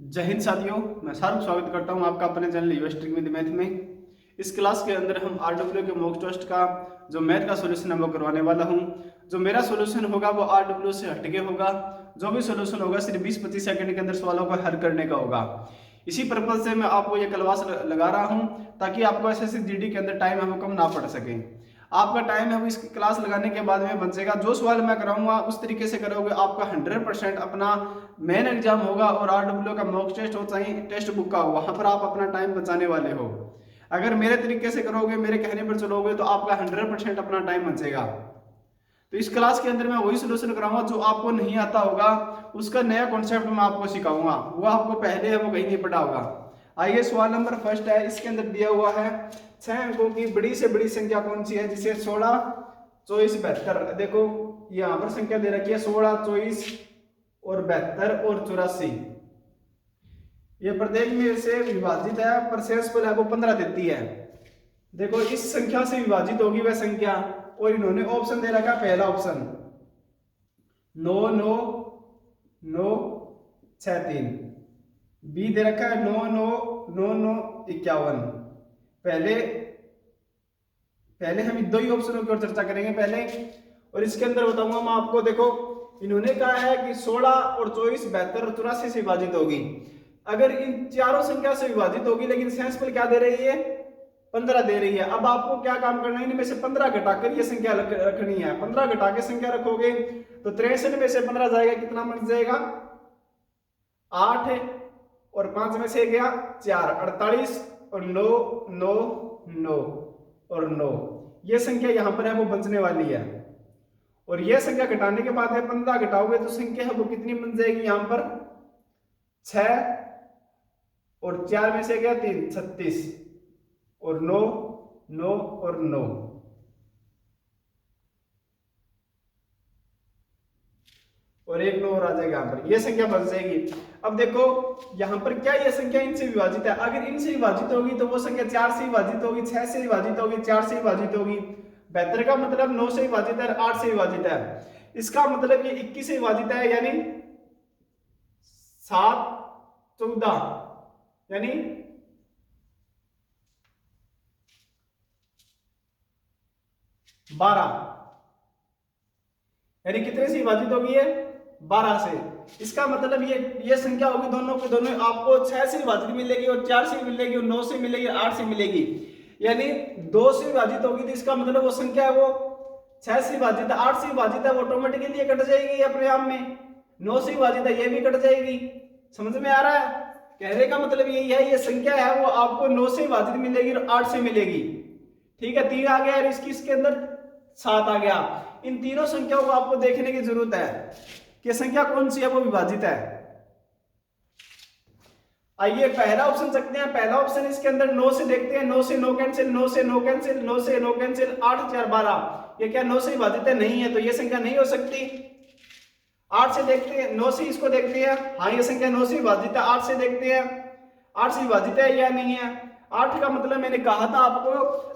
जय हिंद साथियों, मैं शाहरुख स्वागत करता हूं आपका अपने चैनल यूएस विद मैथ में। इस क्लास के अंदर हम आरडब्ल्यू के मॉक टेस्ट का जो मैथ का सॉल्यूशन है वो करवाने वाला हूं। जो मेरा सॉल्यूशन होगा वो आरडब्ल्यू से हटके होगा। जो भी सॉल्यूशन होगा सिर्फ 20-25 सेकंड के अंदर सवालों को हल करने का होगा। इसी पर्पज से मैं आपको ये क्लास लगा रहा हूँ ताकि आपको एसएससी जीडी के अंदर टाइम है वो कम ना पड़ सके। आपका टाइम है वो इस क्लास लगाने के बाद में बचेगा। जो सवाल मैं कराऊंगा उस तरीके से करोगे आपका 100% अपना मेन एग्जाम होगा और आरडब्ल्यू का मॉक टेस्ट हो चाहे टेक्स्ट बुक का हो, वहां पर आप अपना टाइम बचाने वाले हो। अगर मेरे तरीके से करोगे, मेरे कहने पर चलोगे तो आपका 100% अपना टाइम बचेगा। तो इस क्लास के अंदर मैं वही सोल्यूशन कराऊंगा जो आपको नहीं आता होगा, उसका नया कॉन्सेप्ट मैं आपको सिखाऊंगा, वो आपको पहले है वो कहीं नहीं पढ़ा होगा। आइए, सवाल नंबर फर्स्ट है। इसके अंदर दिया हुआ है 6 अंकों की बड़ी से बड़ी संख्या कौन सी है, जिसे 16, 24, 72। देखो यहाँ पर संख्या दे रखी है 16, 24 और 72 और 84। ये प्रत्येक में से विभाजित है, पर शेषफल है वो 15 देती है। देखो इस संख्या से विभाजित होगी वह संख्या, और इन्होंने ऑप्शन दे रखा पहला ऑप्शन 9 9 9 6 3, बी दे रखा है 9 9 9 9 51। पहले हम दो ही ऑप्शनों की ओर चर्चा करेंगे पहले, और इसके अंदर बताऊंगा मैं आपको। देखो इन्होंने कहा है कि 16 और 24, 72 और 84 से विभाजित होगी। अगर इन चारों संख्या से विभाजित होगी, लेकिन शेषफल क्या दे रही है, 15 दे रही है। अब आपको क्या काम करना है, इनमें से 15 घटाकर ये संख्या रखनी है। 15 घटा के संख्या रखोगे तो 63 में से 15 जाएगा, कितना बन जाएगा 8, और 5 में से गया 4, 48 और 9 9 9 और 9। ये संख्या यहां पर है वो बचने वाली है। और यह संख्या घटाने के बाद है 15 घटाओगे तो संख्या है वो कितनी बन जाएगी, यहां पर 6 और 4 में से गया 3, 36 और 9 9 और 9। और एक 9 और आ जाएगा यहाँ पर, यह संख्या बच जाएगी। अब देखो यहाँ पर क्या यह संख्या इनसे विभाजित है। अगर इनसे विभाजित होगी तो वो संख्या 4 से विभाजित होगी, 6 से विभाजित होगी, 4 से विभाजित होगी। 72 का मतलब 9 से विभाजित है, 8 से विभाजित है। इसका मतलब ये 21 से विभाजित है, यानी 7 14, यानी 12, यानी कितने से विभाजित होगी ये, 12 से। इसका मतलब ये संख्या होगी दोनों के दोनों आपको 6 से विभाजित मिलेगी, और 4 से मिलेगी, और 9 से मिलेगी, 8 से मिलेगी। यानी 2 से विभाजित होगी तो इसका मतलब वो संख्या है वो 6 से विभाजित है, 8 से विभाजित है, वो ऑटोमेटिकली कट जाएगी अपने आप में। 9 से विभाजित है, ये भी कट जाएगी। समझ में आ रहा है? कहने का मतलब यही है, ये संख्या है वो आपको 9 से विभाजित मिलेगी और 8 से मिलेगी। ठीक है, 3 आ गया और इसके अंदर 7 आ गया। इन तीनों संख्याओं को आपको देखने की जरूरत है कि संख्या कौन सी है वो विभाजित है। आइए पहला ऑप्शन सकते हैं। पहला ऑप्शन इसके अंदर 9 से देखते हैं, 9 से 9 कैंसिल, 9 से 9 कैंसिल, 9 से 9 कैंसिल, 8 4 12। ये क्या 9 से विभाजित है? नहीं है, तो ये संख्या नहीं हो सकती। 8 से देखते हैं, 9 से इसको देखते हैं, हाँ ये संख्या 9 से विभाजित है। 8 से देखते हैं, 8 से विभाजित है या नहीं है। 8 का मतलब मैंने कहा था आपको,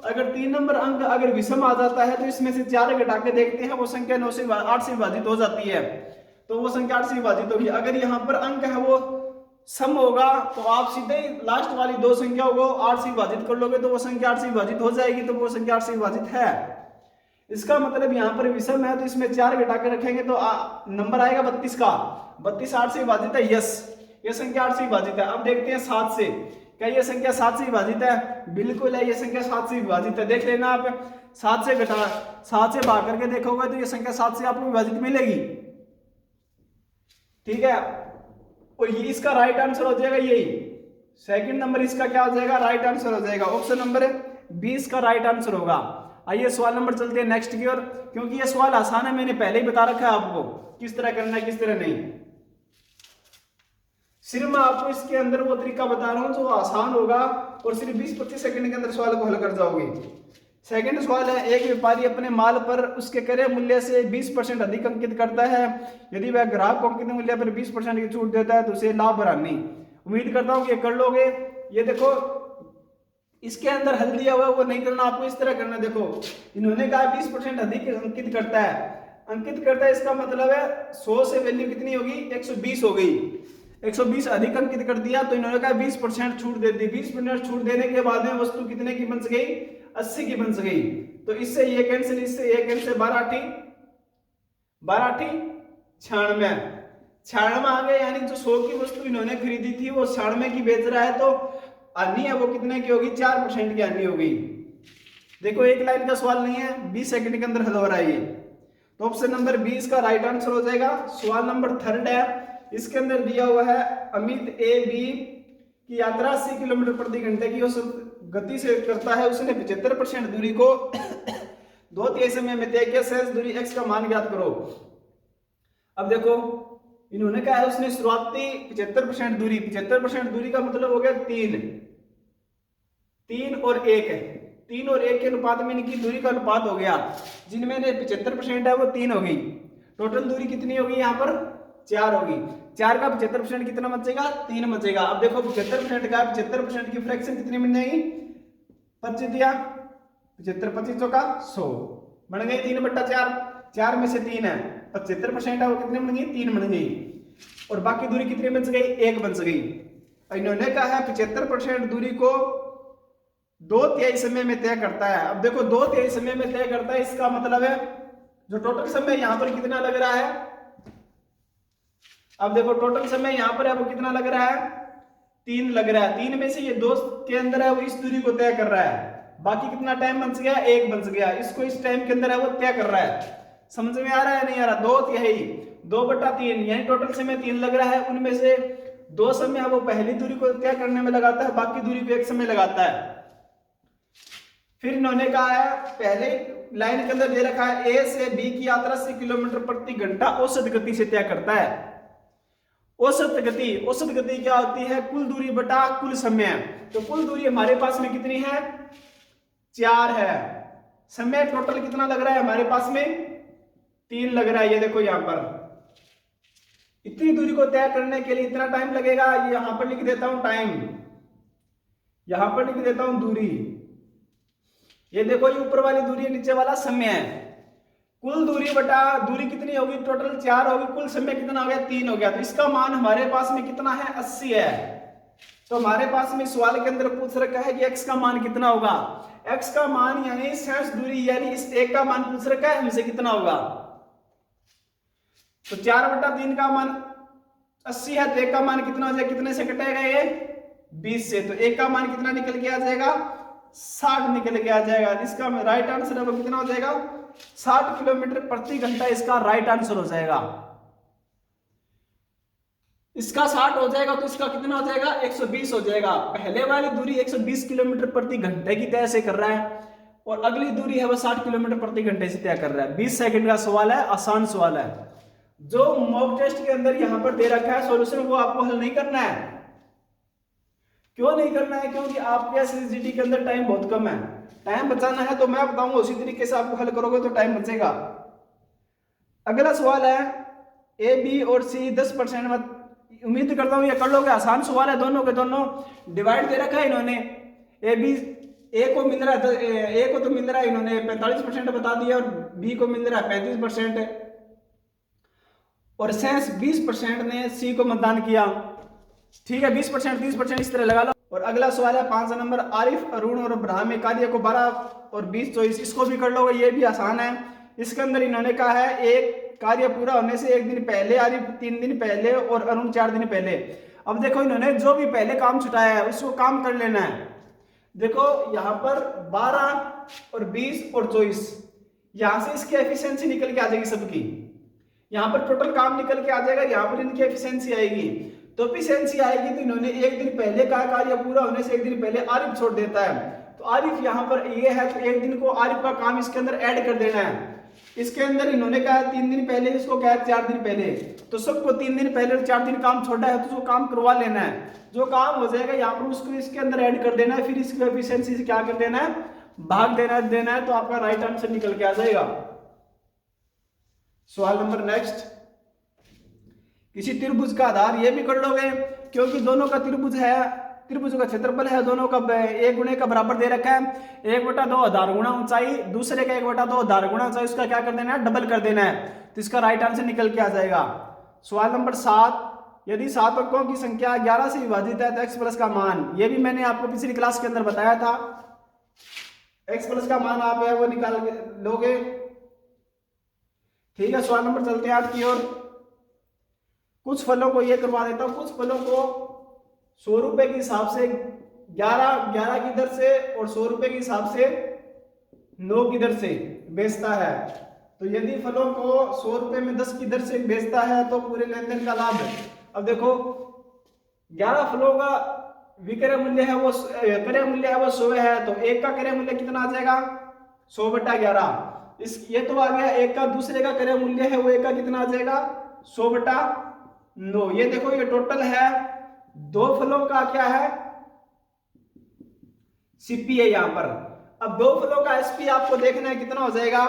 अगर 3 नंबर अंक अगर विषम आ जाता है तो इसमें से 4 घटा के देखते हैं, वो संख्या 8 से विभाजित हो जाती है, तो वो संख्या 8 से विभाजित होगी। अगर यहाँ पर अंक है वो सम होगा तो आप सीधे लास्ट वाली 2 संख्याओं को 8 से विभाजित कर लोगे तो वो संख्या 8 से विभाजित हो जाएगी, तो वो संख्या 8 से विभाजित है। इसका मतलब यहाँ पर विषम है तो इसमें 4 घटा के रखेंगे तो नंबर आएगा 32 का। 32 8 से विभाजित है, यस ये संख्या 8 से विभाजित है। अब देखते हैं 7 से, क्या ये संख्या 7 से विभाजित है? बिल्कुल है, ये संख्या 7 से विभाजित है। देख लेना आप, 7 से भाग करके देखोगे तो ये संख्या 7 से आपको विभाजित मिलेगी। ठीक है, और ये इसका राइट आंसर हो जाएगा यही। सेकंड नंबर इसका क्या हो जाएगा, राइट आंसर हो जाएगा। ऑप्शन नंबर 20 का राइट आंसर होगा। आइए सवाल नंबर चलते हैं नेक्स्ट की ओर, क्योंकि ये सवाल आसान है, मैंने पहले ही बता रखा है आपको किस तरह करना है किस तरह नहीं। सिर्फ मैं आपको इसके अंदर वो तरीका बता रहा हूं जो आसान होगा, और सिर्फ 20-25 सेकंड के अंदर सवाल को हल कर जाओगे। सेकंड सवाल है, एक व्यापारी अपने माल पर उसके क्रय मूल्य से 20% अधिक अंकित करता है। यदि वह ग्राहक को अंकित मूल्य पर 20% की छूट देता है तो उसे लाभ हानि। उम्मीद करता हूं कि ये कर लोगे। ये देखो इसके अंदर हल दिया हुआ वो नहीं करना, आपको इस तरह करना। देखो इन्होंने कहा 20% अधिक अंकित करता है, इसका मतलब है 100 से वैल्यू कितनी होगी, 120 हो गई। 120 अधिक अंकित कर दिया, तो इन्होंने कहा 20% छूट दे दी। 20% छूट देने के बाद में वस्तु कितने की बन गई? 80 की बन गई। तो इससे ये कैंसिल, इससे ये कैंसिल, 12 8 96 96 आ गए, यानी जो 100 की वस्तु इन्होंने खरीदी थी वो 96 की बेच रहा है, तो हानि है वो कितने की होगी? 4% की हानि होगी। देखो एक लाइन का सवाल नहीं है, 20 सेकंड के अंदर हल हो रहा है ये। तो ऑप्शन नंबर 20 का राइट आंसर हो जाएगा। सवाल नंबर 3 है, इसके अंदर दिया हुआ है अमित ए बी की यात्रा 80 किलोमीटर प्रति घंटे की उस गति से करता है, उसने 75% दूरी को 2/3 समय में तय किया, शेष दूरी x का मान ज्ञात करो। अब देखो इन्होंने कहा है उसने शुरुआती 75% दूरी, 75% दूरी का मतलब हो गया 3 और 1 है, 3 और 1 के अनुपात में इनकी दूरी का अनुपात हो गया, जिनमें 75% है वो 3 हो गई। टोटल दूरी कितनी होगी? यहाँ पर 4 होगी। 4 का 75% कितना बचेगा? 3 बचेगा। अब देखो 75% का 75% की फ्रैक्शन कितनी बन जाएगी? 25 दिया, 75 25 चौका 100 बन गई 3/4, 4 में से 3 है, 75% है वो कितने बन गई? 3 बन गई। और बाकी दूरी कितनी बच गई? 1 बच गई। इन्होंने कहा है 75% दूरी को 2/3 समय में तय करता है। अब देखो 2/3 समय में तय करता है, इसका मतलब है जो टोटल समय यहां पर कितना लग रहा है? अब देखो टोटल समय यहां पर है वो कितना लग रहा है? 3 लग रहा है। 3 में से ये 2 के अंदर है वो इस दूरी को तय कर रहा है, बाकी कितना टाइम बच गया? 1 बच गया। इसको इस टाइम के अंदर है वो तय कर रहा है। समझ में आ रहा है नहीं आ रहा? 2/3 2/3 यानी टोटल समय 3 लग रहा है, उनमें से 2 समय वो पहली दूरी को तय करने में लगाता है, बाकी दूरी को 1 समय लगाता है। फिर इन्होंने कहा है पहले लाइन के अंदर दे रखा है ए से बी की यात्रा 80 किलोमीटर प्रति घंटा औसत गति से तय करता है। औसत गति क्या होती है? कुल दूरी बटा कुल समय। तो कुल दूरी हमारे पास में कितनी है? 4 है। समय टोटल कितना लग रहा है हमारे पास में? 3 लग रहा है। ये देखो यहां पर इतनी दूरी को तय करने के लिए इतना टाइम लगेगा। यहां पर लिख देता हूं टाइम, यहां पर लिख देता हूं दूरी। ये देखो ये ऊपर वाली दूरी है, नीचे वाला समय है। कुल दूरी बटा दूरी कितनी होगी? टोटल 4 होगी, कुल समय कितना हो गया? 3 हो गया। तो इसका मान हमारे पास में कितना है? 80 है। तो हमारे पास में सवाल के अंदर पूछ रखा है कि x का मान कितना होगा? x का मान यानी शेष दूरी यानी इस एक का मान पूछ रखा है हमसे, कितना होगा? तो 4/3 का मान 80 है, तो एक का मान कितना हो जाएगा? कितने से कटेगा ये? 20 से। तो एक का मान कितना निकल के आ जाएगा? 60 निकल के आ जाएगा। इसका राइट आंसर है वो कितना हो जाएगा? 60 किलोमीटर प्रति घंटा इसका राइट आंसर हो जाएगा। इसका 60 हो जाएगा तो इसका कितना हो जाएगा? 120 हो जाएगा। पहले वाली दूरी 120 किलोमीटर प्रति घंटे की तय से कर रहा है और अगली दूरी है वो 60 किलोमीटर प्रति घंटे से तय कर रहा है। 20 सेकंड का सवाल है, आसान सवाल है। जो मॉक टेस्ट के अंदर यहां पर दे रखा है सॉल्यूशन वो आपको हल नहीं करना है। क्यों नहीं करना है? क्योंकि आपके एसएसजीडी के अंदर टाइम बहुत कम है। टाइम बचाना है तो मैं बताऊंगा उसी तरीके से आपको हल करोगे तो टाइम बचेगा। अगला सवाल है ए बी और सी 10% में, उम्मीद करता हूं ये कर लोगे। आसान सवाल है, दोनों के दोनों डिवाइड दे रखा है इन्होंने। ए बी ए को मिल रहा है, ए को तो मिल रहा है इन्होंने 45% बता दिया और बी को मिल रहा है 35% और शेष 20% ने सी को मतदान किया। ठीक है, 20% 30% इस तरह लगा लो। और अगला सवाल है 5 नंबर, आरिफ, अरुण और अब्राहम में कार्य को 12 और 20 24, इसको भी कर लोगे, ये भी आसान है। इसके अंदर इन्होंने कहा है एक कार्य पूरा होने से 1 दिन पहले, आरिफ 3 दिन पहले और अरुण 4 दिन पहले। अब देखो इन्होंने जो भी पहले काम छुटाया है उसको काम कर लेना है। देखो यहाँ पर 12 और 20 और 24, यहां से इसकी एफिशिएंसी निकल के आ जाएगी सबकी। यहाँ पर टोटल काम निकल के आ जाएगा, यहाँ पर इनकी एफिशिएंसी आएगी। तो एफिशिएंसी आएगी तो इन्होंने 1 दिन पहले का कार्य पूरा होने से 1 दिन पहले आरिफ छोड़ देता है। तो आरिफ यहाँ पर ये है तो 1 दिन को आरिफ का काम इसके अंदर ऐड कर देना है। इसके अंदर इन्होंने कहा 3 दिन पहले, इसको कहा 4 दिन पहले। तो सबको 3 दिन पहले और 4 दिन काम छोड़ा है तो उसको काम करवा लेना है। जो काम हो जाएगा यहाँ पर उसको इसके अंदर ऐड कर देना है, फिर इसको एफिशिएंसी से क्या कर देना है? भाग देना है। तो आपका राइट आंसर निकल के आ जाएगा। सवाल नंबर नेक्स्ट, किसी त्रिभुज का आधार, ये भी कर लोगे क्योंकि दोनों का त्रिभुज है, त्रिभुज का क्षेत्रफल है, दोनों का 1 गुणे का बराबर दे रखा है। 1/2 आधार गुणा ऊंचाई, दूसरे का 1/2 आधार गुणा ऊंचाई, उसका क्या कर देना है? डबल कर देना है। तो इसका राइट आंसर निकल के आ जाएगा। सवाल नंबर 7, यदि 7 अंकों की संख्या 11 से विभाजित है तो x प्लस का मान, ये भी मैंने आपको पिछली क्लास के अंदर बताया था, x प्लस का मान आप है वो निकाल लोगे। ठीक है, सवाल नंबर चलते हैं 8 की ओर। कुछ फलों को ये करवा देता हूं, कुछ फलों को 100 रुपए के हिसाब से 11 की दर से और 100 रुपए के हिसाब से 9 की दर से बेचता है। तो यदि फलों को 100 रुपए में 10 की दर से बेचता है तो पूरे लेन देन का लाभ है। अब देखो 11 फलों का विक्रय मूल्य है वो क्रय मूल्य है वो 100 है, तो एक का क्रय मूल्य कितना आ जाएगा 100/11। इस ये तो आ गया एक का। दूसरे का क्रय मूल्य है वो एक का कितना आ जाएगा 100/9। ये देखो ये टोटल है 2 फलों का क्या है सीपी है यहाँ पर। अब 2 फलों का एसपी आपको देखना है कितना हो जाएगा।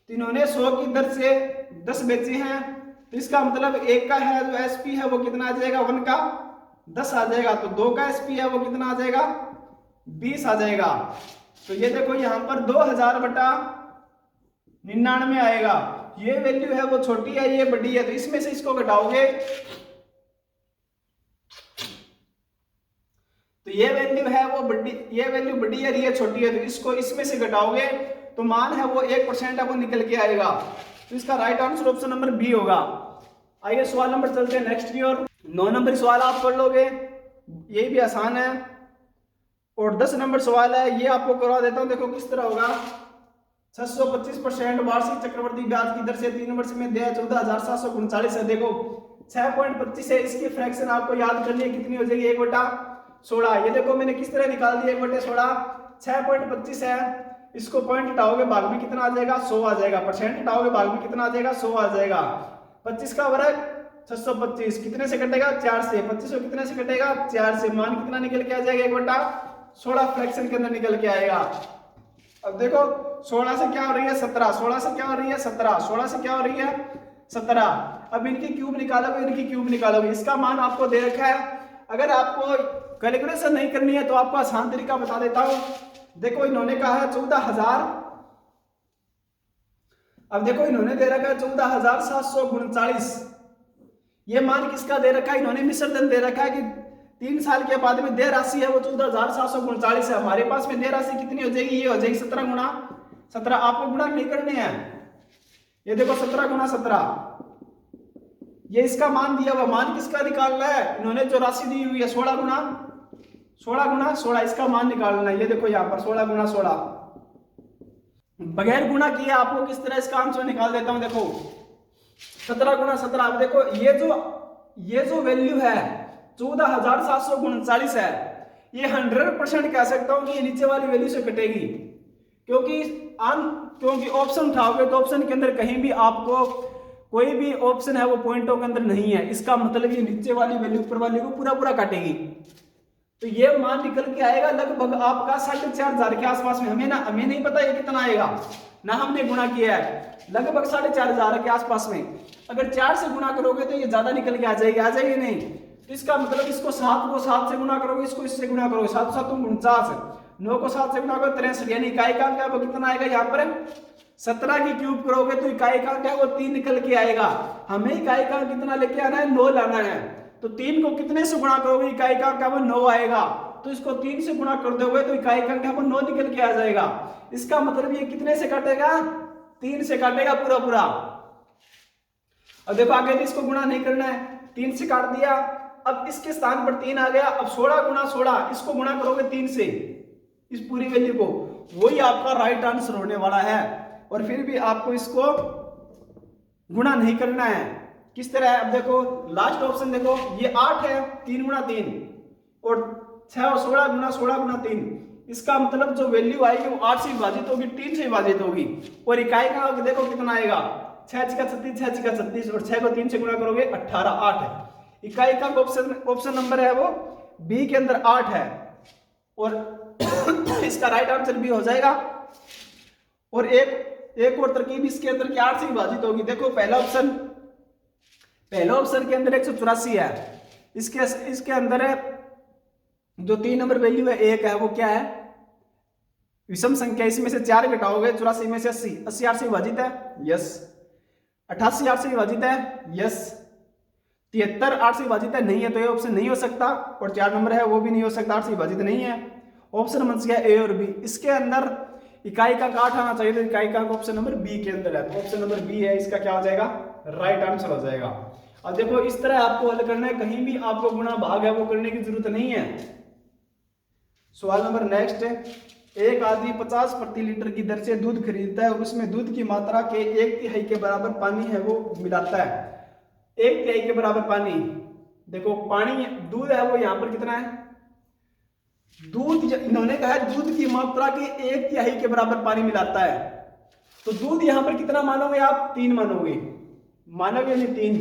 तो इन्होंने 100 की दर से 10 बेचे हैं, तो इसका मतलब एक का है जो एसपी है वो कितना आ जाएगा 1 का 10 आ जाएगा। तो 2 का एसपी है वो कितना आ जाएगा 20 आ जाएगा। तो ये देखो यहाँ पर 2000/99 आएगा। ये वैल्यू है वो छोटी है, ये बड़ी है, तो इसमें से इसको घटाओगे तो ये वैल्यू है वो बड़ी, ये वैल्यू बड़ी है, ये छोटी है, तो इसको इसमें से घटाओगे तो मान है वो 1% है वो निकल के आएगा। तो इसका right answer option number B होगा। आइए सवाल नंबर चलते हैं नेक्स्ट की ओर। 9 नंबर सवाल आप कर लोगे, ये भी आसान है। और 10 नंबर सवाल है, ये आपको करवा देता हूं, देखो किस तरह होगा। 625% वार्षिक चक्रवर्ती ब्याज की दर से 3 वर्ष में देय 14,739 है। देखो 6.25 है, इसकी फ्रैक्शन आपको याद करनी है कितनी हो जाएगी 1/16। ये देखो मैंने किस तरह निकाल दिया 1/16। 6.25 है, इसको पॉइंट हटाओगे भाग में कितना आ जाएगा 100 आ जाएगा। परसेंट हटाओगे भाग में कितना आ जाएगा 100 आ जाएगा। 25 का वर्ग 625 कितने से कटेगा 4 से। 25 कितने से कटेगा 4 से। मान कितना निकल के आ जाएगा 1/16 फ्रैक्शन के अंदर निकल के आएगा। अब देखो 16 से क्या हो रही है 17, 16 से क्या हो रही है 17, 16 से क्या हो रही है 17। अब इनकी क्यूब निकालोगे, इनकी क्यूब निकालोगे, इसका मान आपको दे रखा है। अगर आपको कैलकुलेशन नहीं करनी है तो आपको आसान तरीका बता देता हूं। देखो इन्होंने कहा है 14,000, अब देखो इन्होंने दे रखा है 14,739। ये मान किसका दे रखा है, इन्होंने मिश्रधन दे रखा है कि 3 साल के बाद में देय राशि है वो 14,739 है। हमारे पास में देय राशि कितनी हो जाएगी, ये हो जाएगी 17 गुणा 17। आपको गुणा नहीं करने हैं, ये देखो 17 गुणा 17, ये इसका मान दिया हुआ। मान किसका निकालना है, इन्होंने जो राशि दी हुई है 16 गुणा 16, इसका मान निकालना है। ये देखो यहाँ पर 16 गुणा 16, बगैर गुणा किए आपको किस तरह इसका आंसर निकाल देता हूं। देखो 17 गुणा 17, अब देखो ये जो वैल्यू है 14,739 है, ये 100% कह सकता हूं कि ये नीचे वाली वैल्यू से कटेगी, क्योंकि ऑप्शन उठाओगे तो ऑप्शन के अंदर कहीं भी आपको कोई भी ऑप्शन है वो पॉइंटों के अंदर नहीं है। इसका मतलब ये नीचे वाली वैल्यू ऊपर वाली को पूरा काटेगी। तो ये मान निकल के आएगा लगभग आपका 4,500 के आसपास में। हमें नहीं पता ये कितना आएगा, ना हमने गुणा किया है, लगभग 4,500 के आसपास में। अगर 4 से गुणा करोगे तो ये ज्यादा निकल के आ जाएगी नहीं। तो इसका मतलब इसको 7 को 7 से गुणा करोगे, इसको इससे गुणा करोगे, 7 7 49, 9 को 7 से गुणा करोगे 63, यानी इकाई का अंक है वो कितना आएगा यहाँ पर 17 की क्यूब करोगे तो इकाई का अंक है वो 3 निकल के आएगा। हमें इकाई का अंक कितना लेके आना है 9 लाना है। तो 3 को कितने से गुणा करोगे, इकाई का अंक है वो 9 आएगा। तो इसको 3 से गुणा कर दोगे तो इकाई का अंक है वो 9 निकल के आ जाएगा। इसका मतलब ये कितने से काटेगा 3 से काटेगा पूरा। अब देखो आगे इसको गुणा नहीं करना है, 3 से काट दिया। अब इसके स्थान पर 3 आ गया। अब 16 गुणा 16, इसको गुणा करोगे 3 से, इस पूरी वैल्यू को, वही आपका राइट आंसर होने वाला है। और फिर भी आपको इसको गुणा नहीं करना है। किस तरह है, अब देखो लास्ट ऑप्शन देखो, ये 8 है 3 गुणा 3 और 6 और 16 गुणा 16 गुणा 3। इसका मतलब जो वैल्यू आएगी वो 8 से विभाजित होगी, 3 से विभाजित होगी। और इकाई का देखो कितना आएगा 6 × 36, 6 × 36 और 6 को 3 से गुणा करोगे 18, 8 है। इकाई का ऑप्शन नंबर है वो बी के अंदर 8 है और इसका राइट आंसर भी हो जाएगा। और एक और तरकीब इसके अंदर की 8 से विभाजित होगी। देखो पहला ऑप्शन के अंदर 184 है, इसके अंदर है जो 3 नंबर वैल्यू है 1 है, वो क्या है विषम संख्या। इसमें से 4 घटाओगे 84 में से 80, 80 8 से विभाजित है, यस। 88 8 से विभाजित है, यस। 73 8 से विभाजित है नहीं है, तो ये ऑप्शन नहीं हो सकता। और 4 नंबर है वो भी नहीं हो सकता, 8 से विभाजित नहीं है। ऑप्शन बच गया ए और बी। इसके अंदर इकाई का 8 आना चाहिए, तो इकाई का ऑप्शन नंबर बी के अंदर है, तो ऑप्शन नंबर बी है इसका क्या हो जाएगा, राइट आंसर हो जाएगा। अब देखो इस तरह आपको हल करना है, कहीं भी आपको गुणा भाग है वो करने की जरूरत नहीं है। सवाल नंबर नेक्स्ट है, एक आदमी 50 प्रति लीटर की दर से दूध खरीदता है और उसमें दूध की मात्रा के 1/3 के बराबर पानी है वो मिलाता है। 1/3 के बराबर पानी, देखो पानी दूध है वो यहाँ पर कितना है, दूध इन्होंने कहा है दूध की मात्रा के 1/3 के बराबर पानी मिलाता है, तो दूध यहां पर कितना मानोगे आप, 3 मानोगे, मानोगे नहीं 3।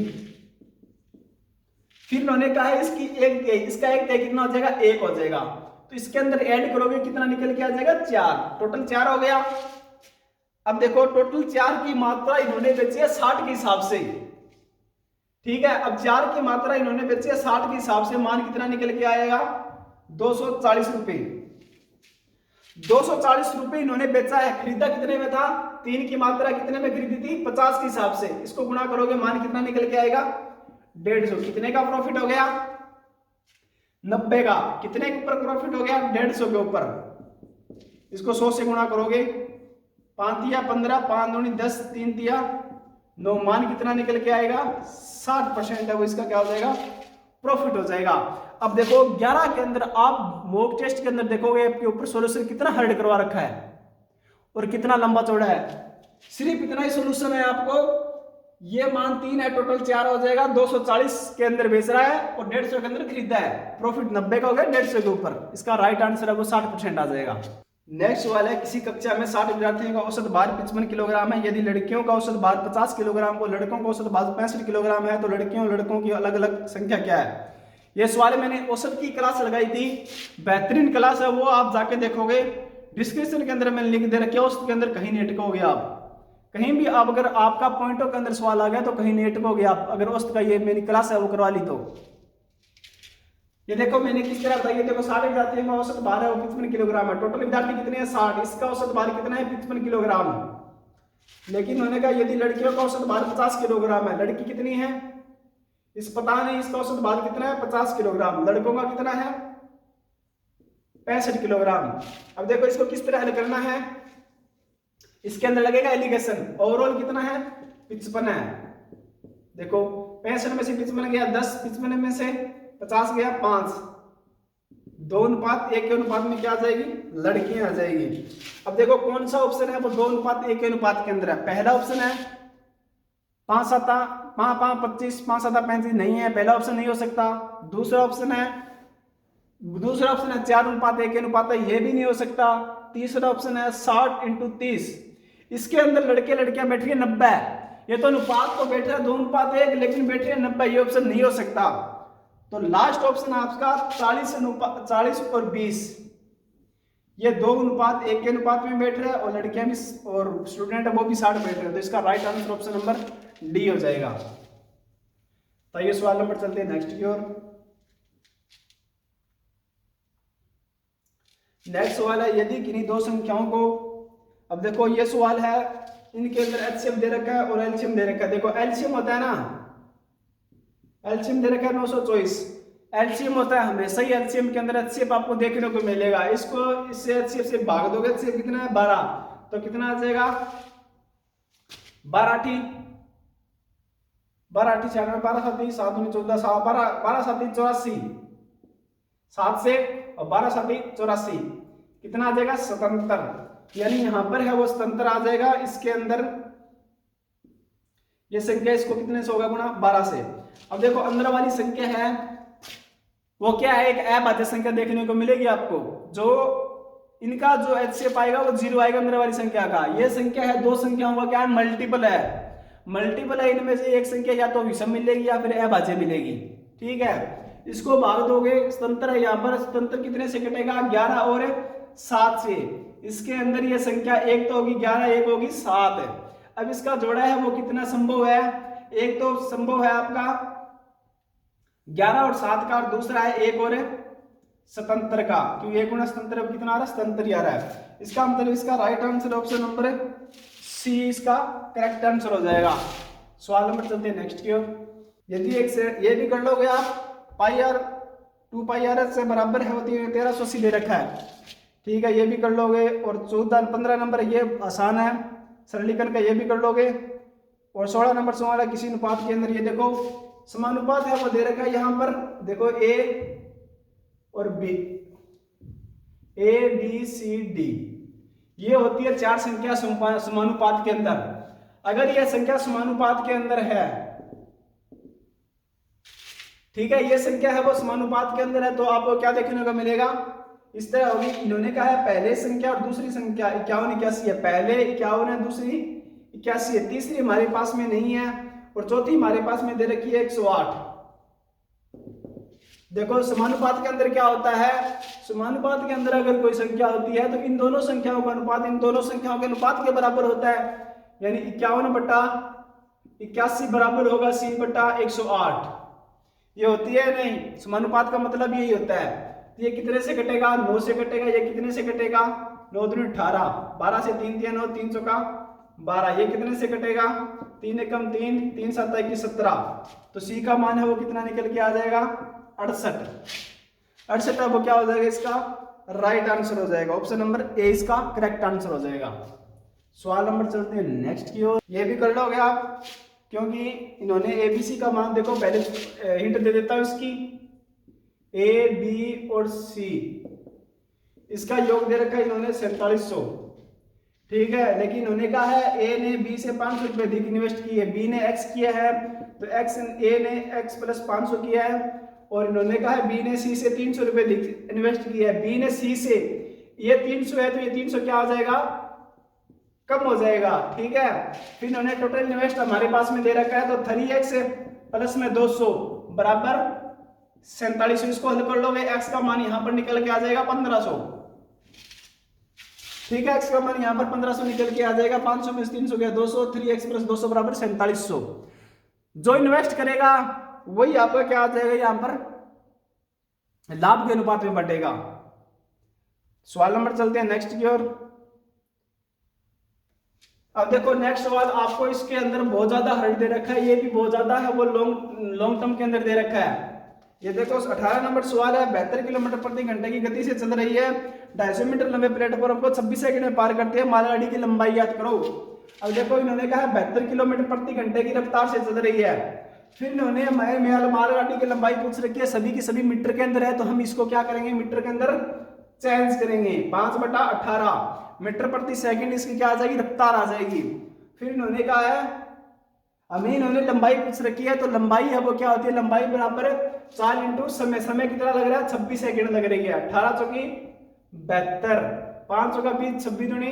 फिर इन्होंने कहा है इसकी 1/3, इसका 1/3 कितना हो जाएगा, 1 हो जाएगा, तो इसके अंदर ऐड करोगे कितना निकल के आ जाएगा, 4, टोटल 4 हो गया। अब देखो टोटल 4 की मात्रा इन्होंने बेची है 60 के हिसाब से, ठीक है। अब 4 की मात्रा इन्होंने बेची है 60 के हिसाब से, मान कितना निकल के आएगा, 240 रुपए। 240 रुपए इन्होंने बेचा है, खरीदा कितने में था, 3 की मात्रा कितने में खरीदी थी, 50 के हिसाब से, इसको गुणा करोगे मान कितना निकल के आएगा, 150। कितने का प्रॉफिट हो गया, 90 का। कितने के ऊपर प्रॉफिट हो गया, 150 के ऊपर। इसको 100 से गुणा करोगे, 5 तिया 15, 5 दूनी 10, 3 तिया 9, मान कितना निकल के आएगा, 60% है वो, इसका क्या हो जाएगा, प्रॉफिट हो जाएगा। अब देखो 11 के अंदर आप मॉक टेस्ट के अंदर देखोगे आपके ऊपर सॉल्यूशन कितना हार्ड करवा रखा है और कितना लंबा चौड़ा है, सिर्फ इतना ही सॉल्यूशन है आपको। ये मान 3 है, टोटल 4 हो जाएगा। 240 के अंदर बेच रहा है और 150 के अंदर खरीदा है, प्रॉफिट 90 का हो गया, 150 के ऊपर। इसका राइट आंसर है वो 60% आ जाएगा। नेक्स्ट सवाल है, किसी कक्षा में 60 विद्यार्थियों का औसत भार 55 किलोग्राम है, यदि लड़कियों का औसत भार 50 किलोग्राम और लड़कों का औसत भार 65 किलोग्राम है, तो लड़कियों और लड़कों की अलग अलग संख्या क्या है। ये सवाल मैंने औसत की क्लास लगाई थी, बेहतरीन क्लास है वो, आप जाके देखोगे, डिस्क्रिप्शन के अंदर मैंने लिंक दे रखा है, उसके अंदर कहीं नहीं अटकोगे आप, कहीं भी आप अगर आपका पॉइंटों के अंदर सवाल आ गया तो कहीं नहीं अटकोगे आप, अगर औसत का ये मेरी क्लास है वो करवा ली तो। ये देखो मैंने किस तरह बताया, देखो 60 विद्यार्थियों का औसत भार है वो 55 किलोग्राम है, टोटल विद्यार्थी कितने हैं 60, इसका औसत भार कितना है 55 किलोग्राम। लेकिन उन्होंने कहा यदि लड़कियों का औसत भार 50 किलोग्राम है, लड़की कितनी है इस पता नहीं, इसका औसत भार कितना है 50 किलोग्राम, लड़कों का कितना है 65 किलोग्राम। अब देखो इसको किस तरह हल करना है, इसके अंदर लगेगा एलिगेशन, ओवरऑल कितना है 55 है, देखो 65 में से 55 गया 10, 55 में से 50 गया 5, 2:1 के अनुपात में क्या आ जाएगी, लड़कियां आ जाएगी। अब देखो कौन सा ऑप्शन है वो 2:1 के अनुपात के अंदर है, पहला ऑप्शन है 5 7 5 5 25, 5 7 35 नहीं है, पहला ऑप्शन नहीं हो सकता। दूसरा ऑप्शन है 4:1 के अनुपात है, ये भी नहीं हो सकता। तीसरा ऑप्शन है 60 × 30, इसके अंदर लड़के लड़कियां बैठ रही है 90, ये तो अनुपात तो बैठ रहा है 2:1 लेकिन बैठ रही है 90, ये ऑप्शन नहीं हो सकता। तो लास्ट ऑप्शन आपका 40 और 20, ये 2:1 के अनुपात में बैठ रहे हैं और लड़कियां भी और स्टूडेंट है वो भी 60 बैठ रहे हैं, तो इसका right answer option number D हो जाएगा। तो ये सवाल नंबर चलते हैं नेक्स्ट की ओर। नेक्स्ट सवाल है, यदि किन्हीं दो संख्याओं को, अब देखो ये सवाल है, इनके अंदर एचसीएम दे रखा है और एलसीएम दे रखा है। देखो एलसीएम होता है ना, एलसीएम दे रखा है 924, एलसीएम होता है हमेशा ही, एलसीएम के अंदर एचसीएफ आपको देखने को मिलेगा। इसको इससे एचसीएफ से भाग दोगे, एचसीएफ कितना है 12, तो कितना आ जाएगा 12 × 12 × 96, 12 7 7 14, 12 7 84, 7 से और 12 7 84, कितना आ जाएगा 77, यानी यहां पर है वो 77 आ जाएगा। इसके अंदर ये संख्या इसको कितने से होगा गुणा 12 से। अब देखो अंदर वाली संख्या है वो क्या है, एक अभाज्य संख्या देखने को मिलेगी आपको, जो इनका जो एचसीएफ आएगा वो 0 आएगा अंदर वाली संख्या का। ये संख्या है दो संख्याओं का क्या है, मल्टीपल है, मल्टीपल है, इनमें से एक संख्या या तो विषम मिलेगी या फिर अभाज्य मिलेगी, ठीक है। इसको भाग दोगे, स्वतंत्र है यहाँ पर, स्वतंत्र कितने से कटेगा 11 और 7 से, इसके अंदर ये संख्या एक तो होगी 11, एक होगी 7। अब इसका जोड़ा है वो कितना संभव है, एक तो संभव है आपका 11 और 7 का, और दूसरा है 1 और 77 का, क्योंकि 1 × 77 कितना आ रहा है 77 आ रहा है। इसका मतलब इसका right answer option number C इसका करेक्ट आंसर हो जाएगा। सवाल नंबर चलते हैं नेक्स्ट की ओर। यदि एक से ये भी कर लोगे आप, पाई आर 2 पाई आर एस से बराबर है होती है 1380 दे रखा है, ठीक है, ये भी कर लोगे। और 15 नंबर ये आसान है, सरलीकरण का ये भी कर लोगे। और 16 नंबर सवाल है किसी अनुपात के अंदर, ये देखो समानुपात है वो दे रखा है यहाँ पर, देखो ए और B, A B C D, ये होती है 4 संख्या समानुपात के अंदर। अगर यह संख्या समानुपात के अंदर है, ठीक है, ये संख्या है वो समानुपात के अंदर है, तो आपको क्या देखने को मिलेगा, इस तरह होगी। इन्होंने कहा है पहले संख्या और दूसरी संख्या 51 81 है, पहले 51 है, दूसरी 81 है, तीसरी हमारे पास में नहीं है, और चौथी हमारे पास में दे रखी है 108। देखो समानुपात के अंदर क्या होता है, समानुपात के अंदर अगर कोई संख्या होती है तो इन दोनों संख्याओं का अनुपात इन दोनों संख्याओं के अनुपात के बराबर होता है, यानी 51/81 बराबर होगा C/108। ये होती है नहीं, समानुपात का मतलब यही होता है। तो ये कितने से कटेगा, 9 से कटेगा, ये कितने से कटेगा, 9 दूनी 18, 12 से 3 दिया 9, 3 चौका 12, ये कितने से कटेगा, 3 एकम 3, 3 7 21 17, तो सी का मान है वो कितना निकल के आ जाएगा, 68। 68 है वो क्या हो जाएगा, इसका राइट आंसर हो जाएगा, ऑप्शन नंबर ए इसका करेक्ट आंसर हो जाएगा। सवाल नंबर चलते हैं नेक्स्ट की ओर, ये भी कर लोगे आप, क्योंकि इन्होंने एबीसी का मान देखो, पहले हिंट दे देता हूं इसकी, ए बी और सी, इसका योग दे रखा है इन्होंने 4700, ठीक है, लेकिन इन्होंने कहा है ए ने बी से 500 रुपए अधिक इन्वेस्ट किए, बी ने एक्स किया है, तो ए ने एक्स प्लस 500 किया है, और इन्होंने कहा है बी ने सी से 300 रुपए अधिक इन्वेस्ट किया है, बी ने सी से, ये 300 है तो ये 300 क्या हो जाएगा, कम हो जाएगा, ठीक है। फिर इन्होंने टोटल इन्वेस्ट हमारे पास में दे रखा है, तो 3x प्लस में 200 बराबर 4700, इसको हल कर लोगे, x का मान यहां पर निकल के आ जाएगा 1500, ठीक है, x का मान यहां पर 1500 निकल के आ जाएगा, 500 में 300 गया 200, 3x प्लस 200 बराबर 4700। जो इन्वेस्ट करेगा वही आपका क्या आ जाएगा, यहां पर लाभ के अनुपात में बटेगा। सवाल नंबर चलते हैं नेक्स्ट की ओर। अब देखो नेक्स्ट सवाल आपको इसके अंदर बहुत ज्यादा हर्ड दे रखा है, ये भी बहुत ज्यादा है, वो लॉन्ग टर्म के अंदर दे रखा है। ये देखो 18 नंबर सवाल है, 72 किलोमीटर प्रति घंटे की गति से चल रही है 250 मीटर लंबे प्लेटफॉर्म को 26 सेकंड में पार करते हैं, मालगाड़ी की लंबाई याद करो। अब देखो इन्होंने कहा 72 किलोमीटर प्रति घंटे की रफ्तार से चल रही है, फिर इन्होंने मालगाड़ी की लंबाई पूछ रखी है, सभी की सभी मीटर के अंदर है, तो हम इसको क्या करेंगे, मीटर के अंदर चेंज करेंगे, 5/18 मीटर प्रति सेकंड इसकी क्या आ जाएगी, रफ्तार आ जाएगी। फिर इन्होंने कहा है हमें इन्होंने लंबाई पूछ रखी है, तो लंबाई है वो क्या होती है, लंबाई बराबर 4 इंटू समय, समय कितना लग रहा है 26 सेकंड लग रही है, 18 चौकी 72, 5 चौका 20, 26 दूनी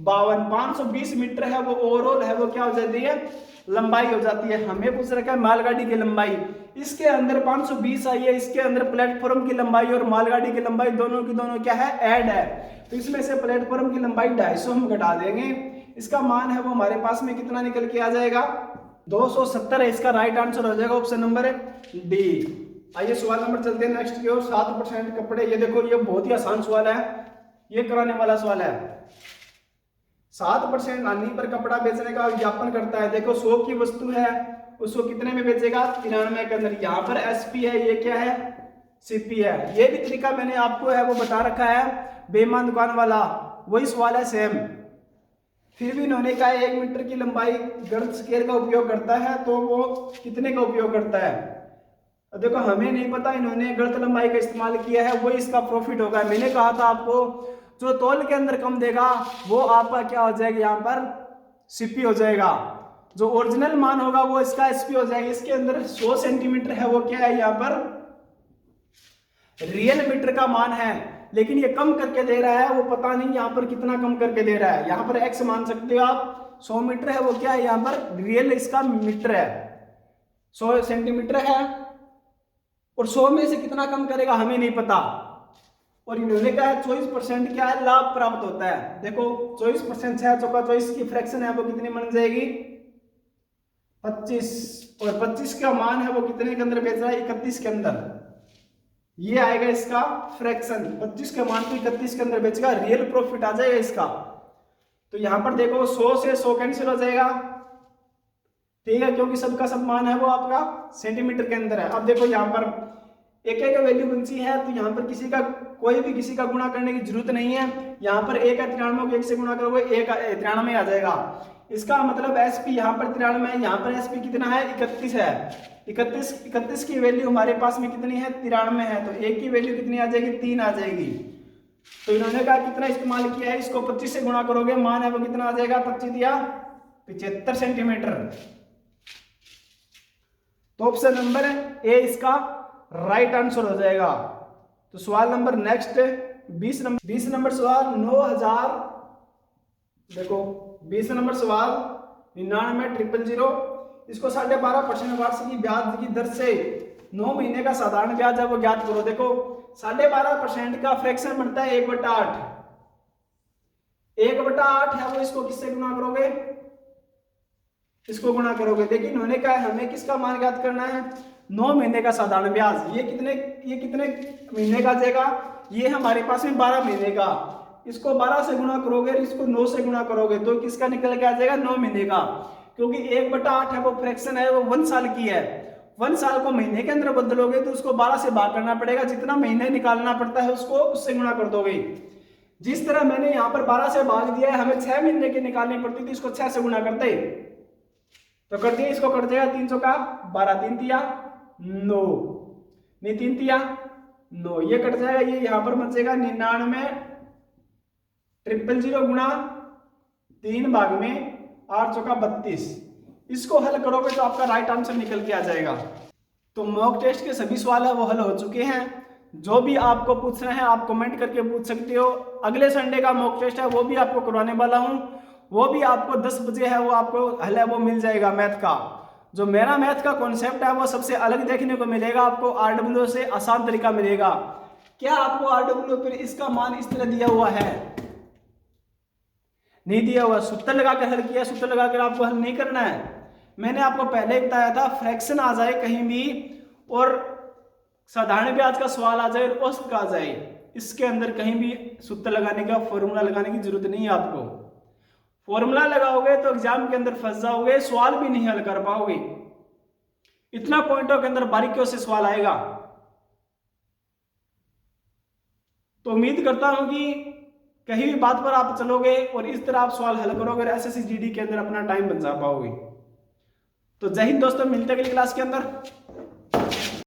52, 520 मीटर है वो ओवरऑल है वो क्या हो जाती है, लंबाई हो जाती है। हमें पूछ रखा है मालगाड़ी की लंबाई, इसके अंदर 520 आई है, इसके अंदर प्लेटफॉर्म की लंबाई और मालगाड़ी की लंबाई दोनों की दोनों क्या है, ऐड है, तो इसमें से प्लेटफॉर्म की लंबाई 250 हम घटा देंगे, इसका मान है वो हमारे पास में कितना निकल के आ जाएगा, 270 है, इसका राइट आंसर हो जाएगा ऑप्शन नंबर डी। आइए सवाल नंबर चलते हैं नेक्स्ट की ओर। 7% कपड़े, ये देखो ये बहुत ही आसान सवाल है, ये कराने वाला सवाल है। 7% आनी पर कपड़ा बेचने का विज्ञापन करता है, देखो 100 की वस्तु है उसको कितने में बेचेगा, 93 के अंदर। यहाँ पर एसपी है, ये क्या है, सीपी है। ये भी तरीका मैंने आपको है वो बता रखा है, बेईमान दुकान वाला, वही सवाल है सेम। फिर भी इन्होंने कहा 1 मीटर की लंबाई गर्थ स्केल का उपयोग करता है, तो वो कितने का उपयोग करता है। देखो हमें नहीं पता, इन्होंने गर्थ लंबाई का इस्तेमाल किया है, वही इसका प्रॉफिट होगा। मैंने कहा था आपको जो तौल के अंदर कम देगा वो आपका क्या हो जाएगा, यहाँ पर सीपी हो जाएगा, जो ओरिजिनल मान होगा वो इसका एसपी हो जाएगा। इसके अंदर 100 सेंटीमीटर है वो क्या है, यहाँ पर रियल मीटर का मान है, लेकिन ये कम करके दे रहा है, वो पता नहीं यहाँ पर कितना कम करके दे रहा है। यहाँ पर एक्स मान सकते हो आप, 100 मीटर है वो क्या है, यहाँ पर रियल इसका मीटर है, 100 सेंटीमीटर है, और 100 में से कितना कम करेगा हमें नहीं पता। और इन्होंने कहा 24% क्या है, लाभ प्राप्त होता है। देखो 24% 6 चौका 24 की फ्रैक्शन है वो कितनी बन जाएगी, 25, और 25 का मान है वो कितने के अंदर बेच रहा है, 31 के अंदर। ये आएगा इसका फ्रैक्शन, 25 के मान को 31 के अंदर बेचेगा, रियल प्रॉफिट आ जाएगा इसका। तो यहां पर देखो 100 से 100 कैंसिल हो जाएगा, ठीक है, क्योंकि सबका सब मान है वो आपका सेंटीमीटर के अंदर है। अब देखो यहाँ पर एक एक वैल्यू बंची है, तो यहाँ पर कोई भी किसी का गुणा करने की जरूरत नहीं है। यहाँ पर 1 है 93 को 1 से गुणा करोगे 1 93 आ जाएगा। इसका मतलब एसपी यहाँ पर 93 है, यहाँ पर एसपी कितना है 31 है। 31 की वैल्यू हमारे पास में कितनी है 93 है, तो 1 की वैल्यू कितनी आ जाएगी 3 आ जाएगी। तो इन्होंने कहा कितना इस्तेमाल किया है, इसको 25 से गुणा करोगे, मान है वो कितना आ जाएगा 25 दिया 75 सेंटीमीटर। तो ऑप्शन नंबर ए इसका राइट आंसर हो जाएगा। तो सवाल नंबर नेक्स्ट 20 नंबर सवाल 9000, देखो 20 नंबर सवाल 99,000, इसको 12.5% वार्षिक ब्याज की दर से 9 महीने का साधारण ब्याज है वो ज्ञात करो। देखो 12.5% का फ्रैक्शन बनता है 1/8, 1/8 है वो, इसको किससे गुणा करोगे, इसको गुणा करोगे। देखिए इन्होंने कहा हमें किसका मान ज्ञात करना है 9 महीने का साधारण ब्याज। ये कितने महीने का जाएगा, ये हमारे पास में 12 महीने का, इसको 12 से गुणा करोगे, इसको 9 से गुणा करोगे, तो किसका निकल के आ जाएगा 9 महीने का। क्योंकि 1/8 है वो फ्रैक्शन है वो 1 साल की है, 1 साल को महीने के अंदर बदलोगे तो उसको 12 से भाग करना पड़ेगा, जितना महीने निकालना पड़ता है उसको उससे गुणा कर दोगे। जिस तरह मैंने यहाँ पर 12 से भाग दिया है, हमें 6 महीने की निकालनी पड़ती थी, इसको 6 से गुणा करते तो कर दिया, इसको कट जाएगा 300 का 12, 3 तिया 9, नहीं 3 तिया 9, ये कट जाएगा, ये यहाँ पर बचेगा 99,000 गुणा 3 भाग में 8 चौका 32। इसको हल करोगे तो आपका राइट आंसर निकल के आ जाएगा। तो मॉक टेस्ट के सभी सवाल है वो हल हो चुके हैं। जो भी आपको पूछना है आप कमेंट करके पूछ सकते हो। अगले संडे का मॉक टेस्ट है वो भी आपको करवाने वाला हूँ, वो भी आपको 10 बजे है, वो आपको हल है वो मिल जाएगा मैथ का। जो मेरा मैथ का कॉन्सेप्ट है वो सबसे अलग देखने को मिलेगा, आपको आरडब्ल्यू से आसान तरीका मिलेगा। क्या आपको आरडब्ल्यू पर इसका मान इस तरह दिया हुआ है, नहीं दिया हुआ, सूत्र लगाकर हल किया, सूत्र लगाकर आपको हल नहीं करना है। मैंने आपको पहले ही बताया था फ्रैक्शन आ जाए कहीं भी और साधारण ब्याज का सवाल आ जाए और औसत का आ जाए, इसके अंदर कहीं भी सूत्र लगाने का फॉर्मूला लगाने की जरूरत नहीं है आपको। फॉर्मूला लगाओगे तो एग्जाम के अंदर फंस जाओगे, सवाल भी नहीं हल कर पाओगे। इतना पॉइंटों के अंदर बारीकियों से सवाल आएगा। तो उम्मीद करता हूं कि कहीं भी बात पर आप चलोगे और इस तरह आप सवाल हल करोगे और एसएससी जीडी के अंदर अपना टाइम बचा पाओगे। तो जय हिंद दोस्तों, मिलते हैं अगली क्लास के अंदर।